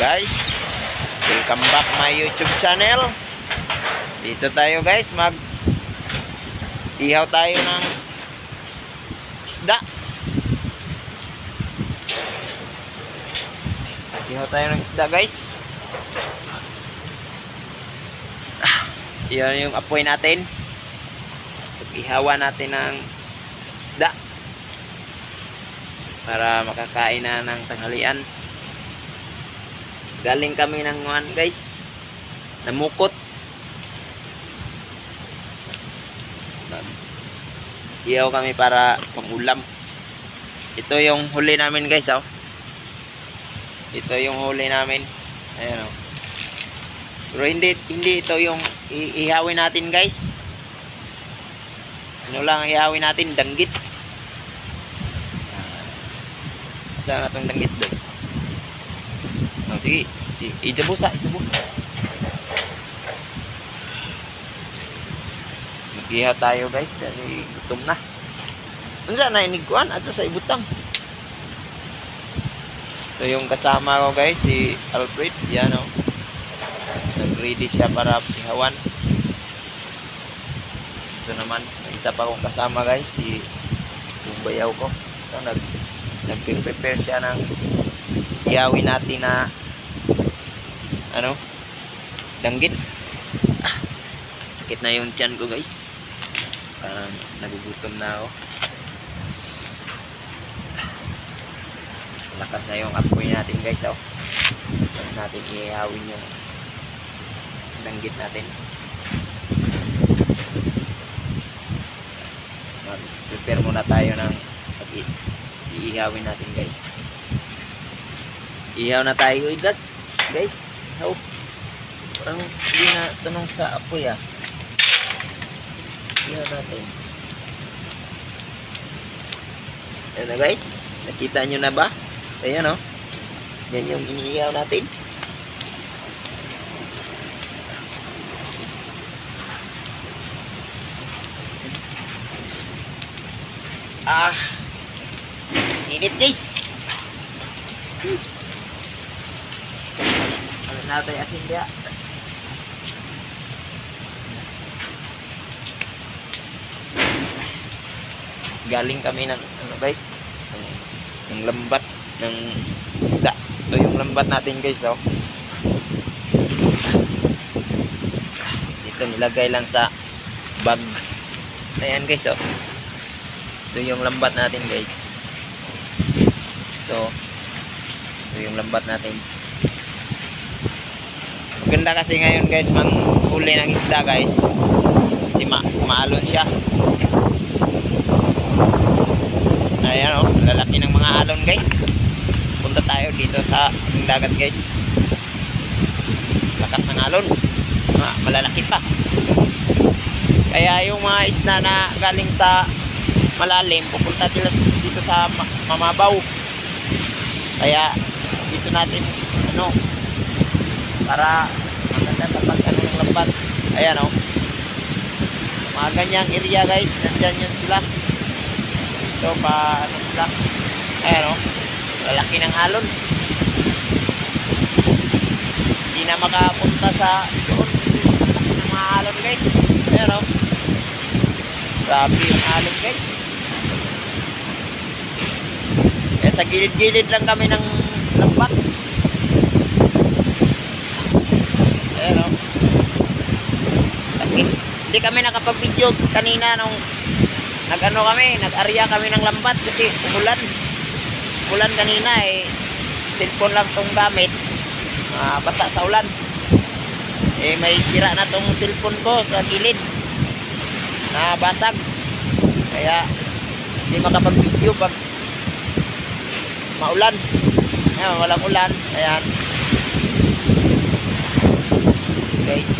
Guys, welcome back my YouTube channel. Dito tayo guys, ihaw tayo ng isda. Ihaw tayo ng isda guys. Yan yung apoy natin. Ihawan natin ng isda para makakain na ng tanghalian. Galing kami ng guys, namukot. Ihaw kami para pangulam. Ito yung huli namin guys, oh. Ito yung huli namin. Ayan, oh. Pero hindi ito yung ihawin natin guys. Ano lang ihawin natin, danggit. Saan na itong danggit doon? Oh, sige, ijabo. Mag-ihaw tayo guys, gutom na. Ano saan na iniguan at sa ibutang. Ito yung kasama ko guys, si Alfred. Yan, oh. Nag-ready siya para ihawan. Ito naman, may isa pa akong kasama guys, si yung bayaw ko. Ito, nag-prepare siya ng ihawin natin na danggit. Sakit na yung tiyan ko guys, parang nagugutom na ako. Lakas na yung apoy natin guys, oh. Ito natin ihawin yung danggit natin. Prepare muna tayo ng iihawin natin guys. Ihaw na tayo guys. Ihaw. Parang hindi na tanong sa apoy, ah. Ihaw natin. Ayan na guys. Nakita nyo na ba? Ayan, oh. Yan yung iniihaw natin. Init guys. Ano natin asin dia? Galing kami ng guys, ng lambat ng isda. Ito yung lambat natin guys, oh. Dito nilagay lang sa bag. Ayan guys, oh. Ito yung lambat natin guys. Ito yung lambat natin. Maganda kasi ngayon guys manghuli ng isda guys, kasi maalon siya. Ayan, oh, lalaki ng mga alon guys. Punta tayo dito sa dagat guys. Lakas ng alon, malalaki pa. Kaya yung mga isda na galing sa malalim pupunta sila dito sa mamabaw. Kaya dito natin para maganda kapag ng lambat. Ayan, oh, mga ganyang area guys, nandyan yun sila. Ito pa sila. Ayan, oh, lalaki ng alon. Hindi na makapunta sa doon ng mga alon guys. Ayan, oh, grabe yung alon guys. Kaya sa gilid-gilid lang kami ng lambat. Ayan, oh. Hindi kami nakapag-video kanina nung nag-area kami ng lambat kasi umulan kanina, cellphone lang tong gamit, basa sa ulan, may sira na tong cellphone ko sa gilid, basag, kaya hindi makapag-video pag maulan. Ayan, walang ulan. Ayan guys,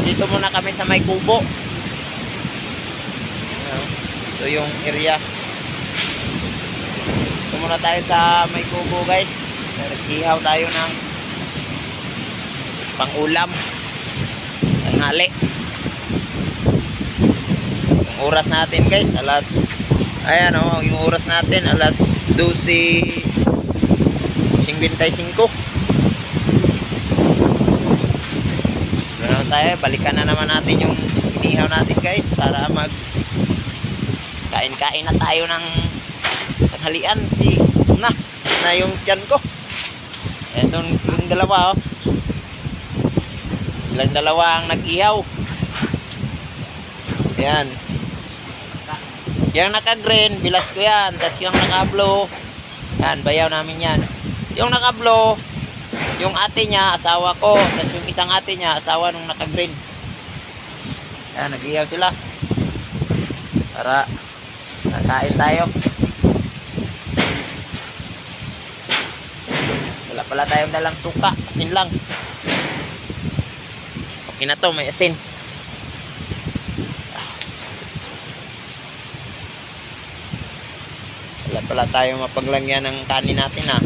dito muna kami sa may kubo. Ito yung area. Ito muna tayo sa may kubo guys. Nag-ihaw tayo ng pangulam tanghali. Yung oras natin guys, ayan, oh, yung oras natin alas 12:55. tayo, balikan na naman natin yung inihaw natin guys para mag kain-kain na tayo ng tanghalian. Na yung tiyan ko. Eto yung dalawa, oh. Silang dalawa ang nag-ihaw. Ayan. Yung naka-green, bilas ko yan. Tapos yung naka-blue, yan, bayaw namin yan. Yung naka-blue, yung ate niya, asawa ko. Tapos yung isang ate niya, asawa nung naka-green. Yan, nag-ihaw sila. Para kakain tayo. Wala pala tayong dalang suka, asin lang. Okay na to, may asin. Wala pala tayong mapaglagyan ng kanin natin, ha.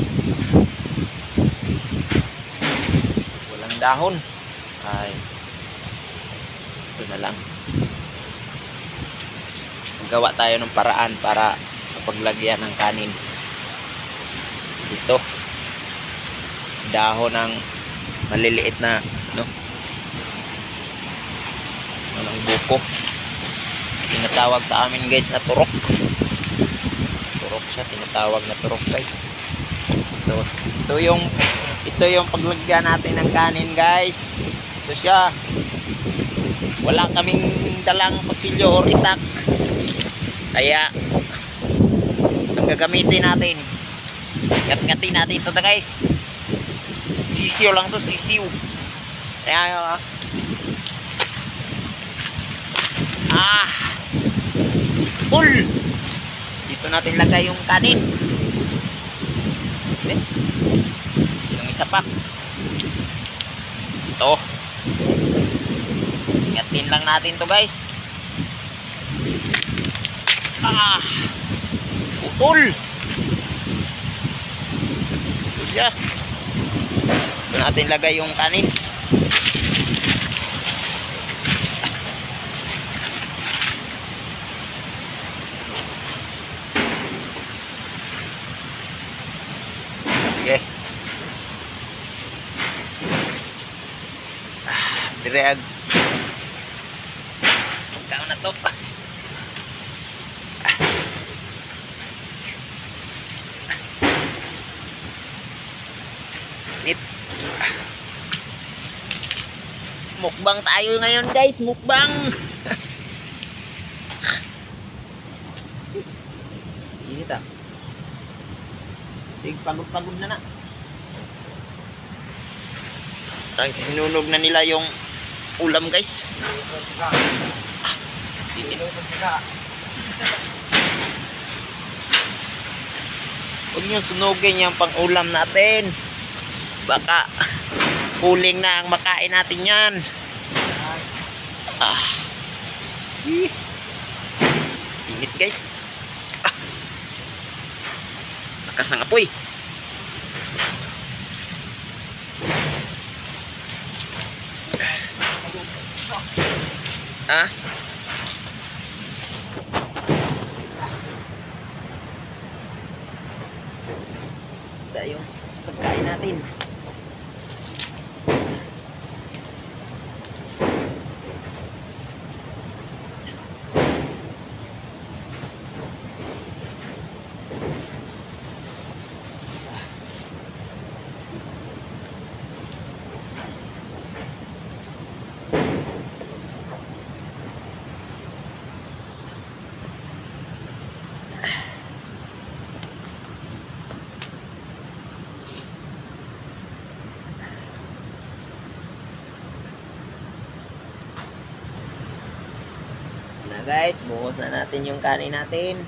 Walang dahon. Ay, ito na lang. Magawa tayo ng paraan para mapaglagyan ng kanin. Ito dahon ng maliliit na walang buko, tinatawag sa amin guys na turok. Turok siya, tinatawag na turok guys. Ito yung paglagyan natin ng kanin guys. Ito siya. Wala kaming dalang kutsilyo or itak, kaya ang gagamitin natin, ngat-ngatin natin ito guys. Sisiw lang to, sisiw. Kaya full. Dito natin lagay yung kanin. Yung isa pa. Ito. Ingatin lang natin to guys. Putol. Ito siya. Ito natin lagay yung kanin. Sige. Direag. Kaon na to. Mukbang tayo ngayon guys, mukbang. Init ah. Sige, pagod-pagod na. Sinunog na nila yung ulam guys. Huwag nyo sunugin yung pang ulam natin. Baka kuling na ang makain natin yan. Init guys. Lakas ng apoy. Ito yung pagkain natin. Guys, buhos na natin yung kanin natin.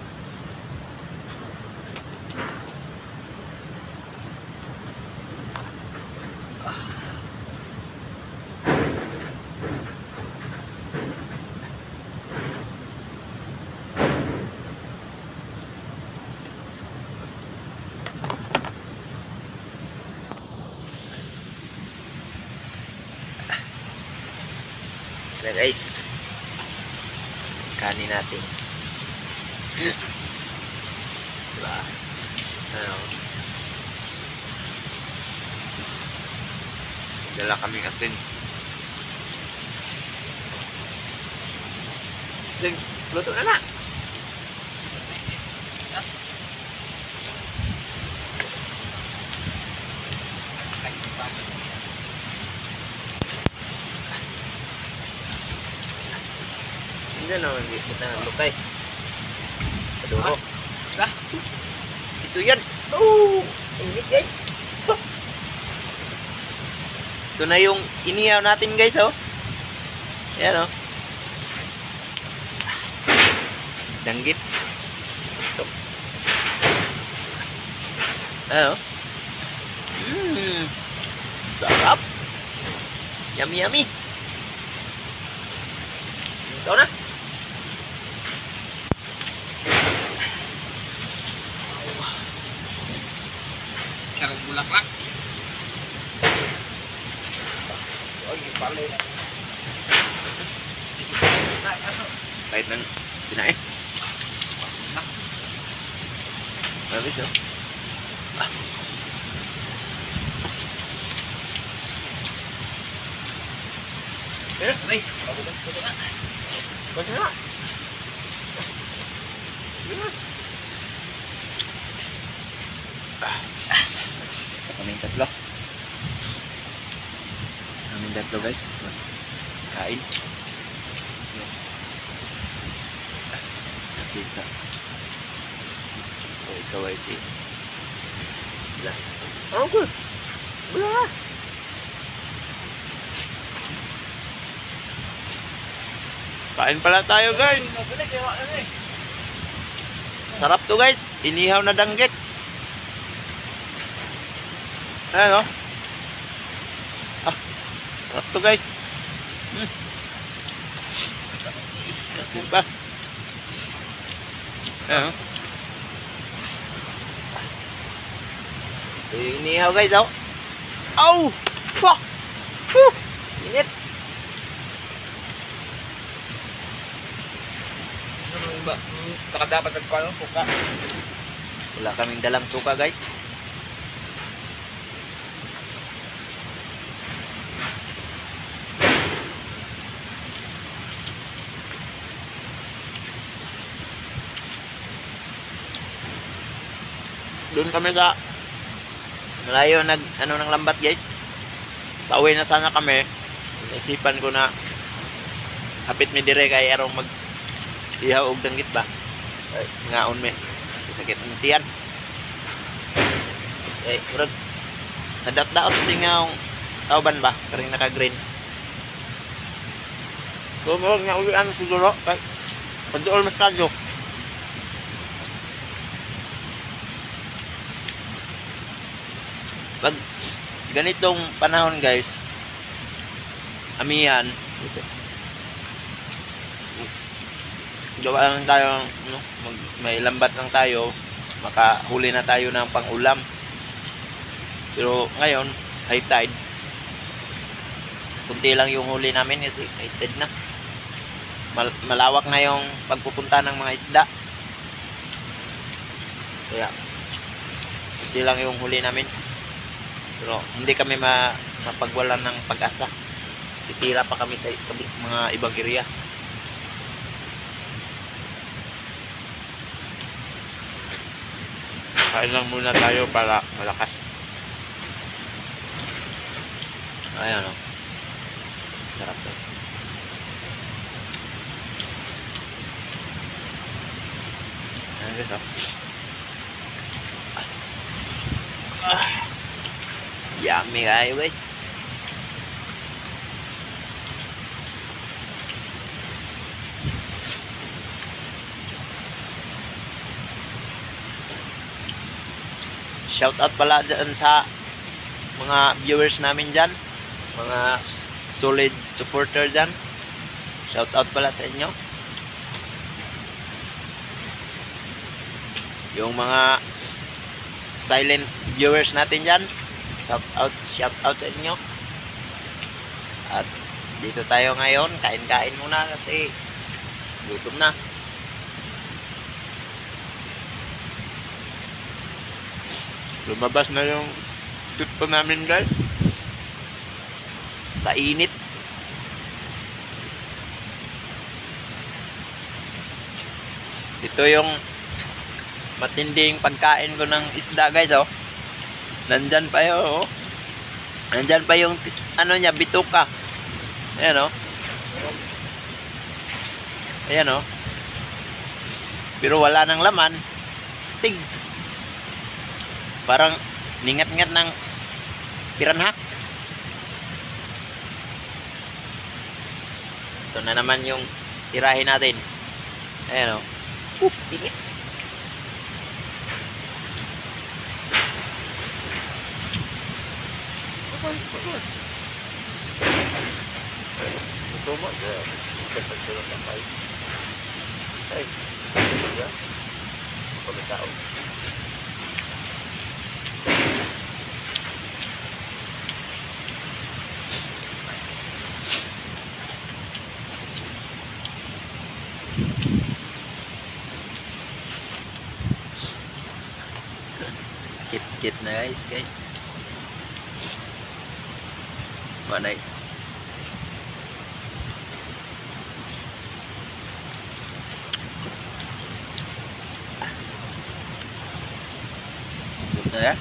Ito guys, kanin natin. Diba? Dala kami asin. Sige, luto na na. Hindi naman kita ng lukay. Paduro. Lah. Ito yan. Oh, init guys. Ito na yung inihaw natin guys, oh. Yan, oh. Danggit. Ito. Ano? Sarap. Yummy, yummy. Ito na. Sarap bulaklak. Kahit nang sinain. Habis oh. Ray, bago na. Bago na. Kaming tatlo. Kaming tatlo guys. Kain. Nakita. Oh, ikaw ay si. Bila. Oh, cool. Bila. Kain pala tayo guys. Sarap to guys. Inihaw na danggit. Ayan o. Sarap to guys. Kasi pa. Ayan o. Inihaw guys o. Ow! Fuck! Init. Baka dapat nagkaroon ng suka. Wala kaming dalang suka guys. Doon kami sa malayo ng lambat guys. Pauwi na sana kami. Naisipan ko na hapit mi dire kay arong mag ihaw og danggit ba. Ay, ngaon mi. Sakit ang tiyan. Eh, urag. Nadat-daot tingaw tauban ba? Karing naka-green. So, mo nga ulian siguro kay pagduol mas kadyo. Pag ganitong panahon guys, amihan, gawa lang tayo, no? May lambat lang tayo, makahuli na tayo ng pang-ulam. Pero ngayon, high tide, kunti lang yung huli namin kasi high tide na. Malawak na yung pagpupunta ng mga isda. Kaya, kunti lang yung huli namin. Pero hindi kami mapagwalan ng pag-asa. Titira pa kami sa mga ibang area. Kain lang muna tayo para malakas. Ayan o. Sarap to. Ayan guys o. Yummy kayo guys. Shout out pala dyan sa mga viewers namin dyan, mga solid supporter dyan. Shout out pala sa inyo. Yung mga silent viewers natin dyan, shout out sa inyo. At dito tayo ngayon, kain-kain muna kasi gutom na. Lumabas na yung tito namin guys. Sa init. Ito yung matinding pagkain ko ng isda guys oh. Nandyan pa yun oh. Nandyan pa yung ano niya, bituka. Ayan oh. Ayan oh. Pero wala nang laman. Stig. Parang ningat-ngat ng piranha. Ito na naman yung tirahin natin. Ayan o. Init. Ito mo, kapagdala ng kamay. Ay, ya. Pagkatao. Kit na guys. Manay. Ito ya.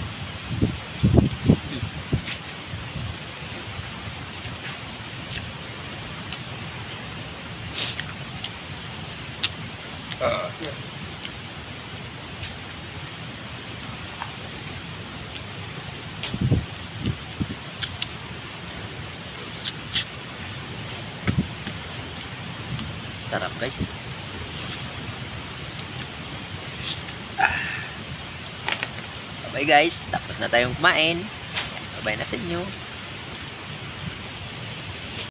Sarap guys. Bye guys, tapos na tayong kumain. Bye na sa inyo.